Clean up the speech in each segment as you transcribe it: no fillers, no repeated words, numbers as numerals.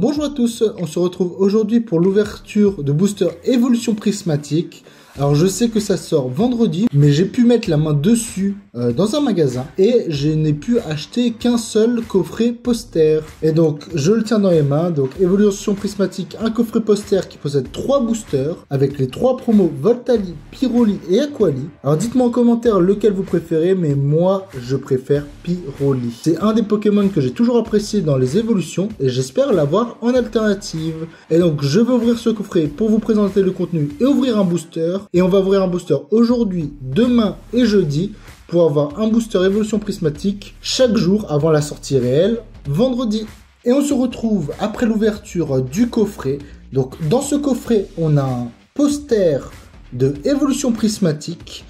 Bonjour à tous, on se retrouve aujourd'hui pour l'ouverture de booster évolution prismatique. Alors je sais que ça sort vendredi, mais j'ai pu mettre la main dessus dans un magasin et je n'ai pu acheter qu'un seul coffret poster. Et donc je le tiens dans les mains, donc évolution prismatique, un coffret poster qui possède 3 boosters avec les 3 promos Voltali, Pyroli et Aquali. Alors dites-moi en commentaire lequel vous préférez, mais moi je préfère Pyroli. C'est un des Pokémon que j'ai toujours apprécié dans les évolutions et j'espère l'avoir en alternative. Et donc je vais ouvrir ce coffret pour vous présenter le contenu et ouvrir un booster. Et on va ouvrir un booster aujourd'hui, demain et jeudi pour avoir un booster évolution prismatique chaque jour avant la sortie réelle, vendredi. Et on se retrouve après l'ouverture du coffret. Donc dans ce coffret, on a un poster de évolution prismatique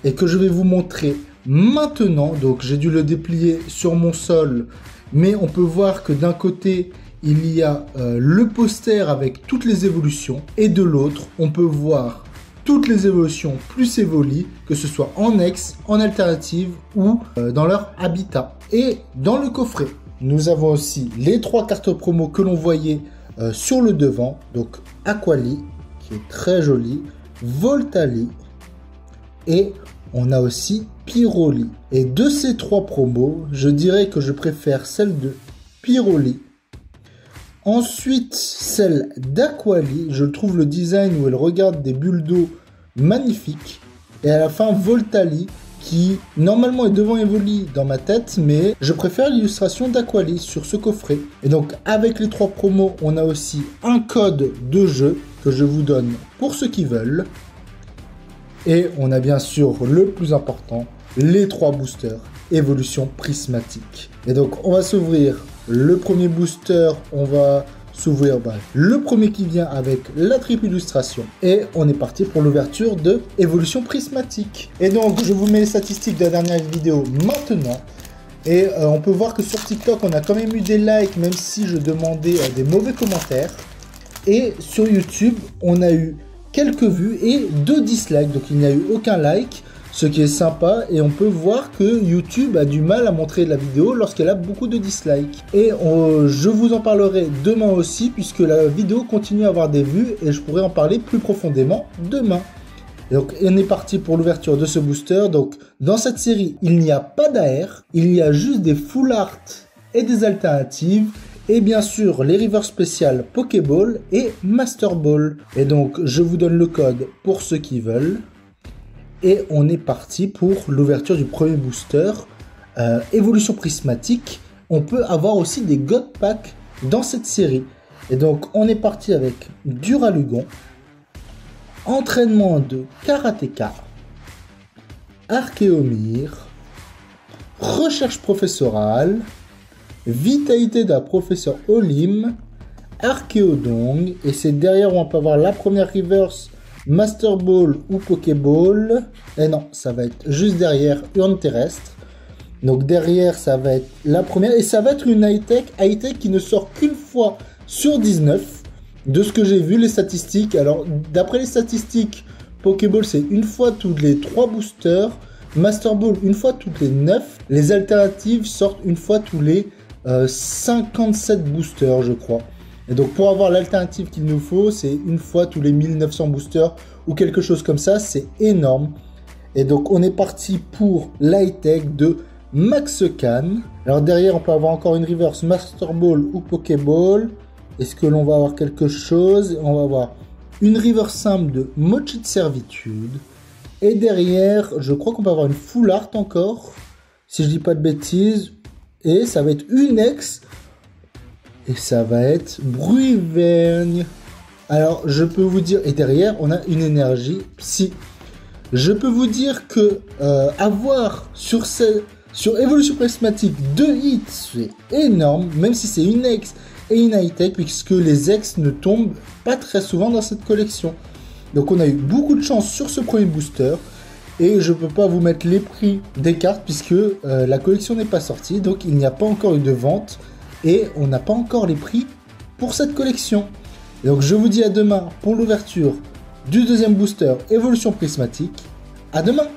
et que je vais vous montrer maintenant. Donc j'ai dû le déplier sur mon sol, mais on peut voir que d'un côté, il y a le poster avec toutes les évolutions et de l'autre, on peut voir toutes les évolutions plus évoluées, que ce soit en ex, en alternative ou dans leur habitat. Et dans le coffret, nous avons aussi les 3 cartes promo que l'on voyait sur le devant. Donc Aquali, qui est très joli, Voltali et on a aussi Pyroli. Et de ces 3 promos, je dirais que je préfère celle de Pyroli. Ensuite, celle d'Aquali, je trouve le design où elle regarde des bulles d'eau magnifique. Et à la fin, Voltali, qui normalement est devant Evoli dans ma tête, mais je préfère l'illustration d'Aquali sur ce coffret. Et donc, avec les 3 promos, on a aussi un code de jeu que je vous donne pour ceux qui veulent. Et on a bien sûr le plus important, les 3 boosters évolution prismatique. Et donc, on va s'ouvrir le premier booster, on va s'ouvrir le premier qui vient avec la triple illustration. Et on est parti pour l'ouverture de évolution prismatique. Et donc, je vous mets les statistiques de la dernière vidéo maintenant. Et on peut voir que sur TikTok, on a quand même eu des likes, même si je demandais des mauvais commentaires. Et sur YouTube, on a eu quelques vues et 2 dislikes. Donc, il n'y a eu aucun like. Ce qui est sympa, et on peut voir que YouTube a du mal à montrer la vidéo lorsqu'elle a beaucoup de dislikes. Et je vous en parlerai demain aussi, puisque la vidéo continue à avoir des vues, et je pourrai en parler plus profondément demain. Et donc on est parti pour l'ouverture de ce booster. Donc dans cette série, il n'y a pas d'AR, il y a juste des full art et des alternatives. Et bien sûr, les rivers spéciales Pokéball et Master Ball. Et donc je vous donne le code pour ceux qui veulent. Et on est parti pour l'ouverture du premier booster. Évolution prismatique. On peut avoir aussi des God Packs dans cette série. Et donc on est parti avec Duralugon, entraînement de Karateka, Archéomir, recherche professorale, vitalité d'un professeur Olim, Archéodong. Et c'est derrière où on peut avoir la première reverse Master Ball ou Pokéball. Et non, ça va être juste derrière Urne terrestre. Donc derrière, ça va être la première. Et ça va être une high-tech qui ne sort qu'une fois sur 19. De ce que j'ai vu, les statistiques. Alors, d'après les statistiques, Pokéball, c'est une fois tous les 3 boosters. Master Ball, une fois toutes les 9. Les alternatives sortent une fois tous les 57 boosters, je crois. Et donc pour avoir l'alternative qu'il nous faut, c'est une fois tous les 1900 boosters ou quelque chose comme ça, c'est énorme. Et donc on est parti pour l'high-tech de Maxcan. Alors derrière on peut avoir encore une reverse Master Ball ou Pokéball. Est-ce que l'on va avoir quelque chose? On va avoir une reverse simple de Mochi de Servitude. Et derrière, je crois qu'on va avoir une full art encore, si je dis pas de bêtises. Et ça va être une ex. Et ça va être Bruivergne. Alors, je peux vous dire... Et derrière, on a une énergie psy. Je peux vous dire que avoir sur évolution prismatique 2 hits, c'est énorme. Même si c'est une ex et une high-tech, puisque les ex ne tombent pas très souvent dans cette collection. Donc, on a eu beaucoup de chance sur ce premier booster. Et je ne peux pas vous mettre les prix des cartes, puisque la collection n'est pas sortie. Donc, il n'y a pas encore eu de vente. Et on n'a pas encore les prix pour cette collection. Et donc je vous dis à demain pour l'ouverture du deuxième booster évolution prismatique. À demain!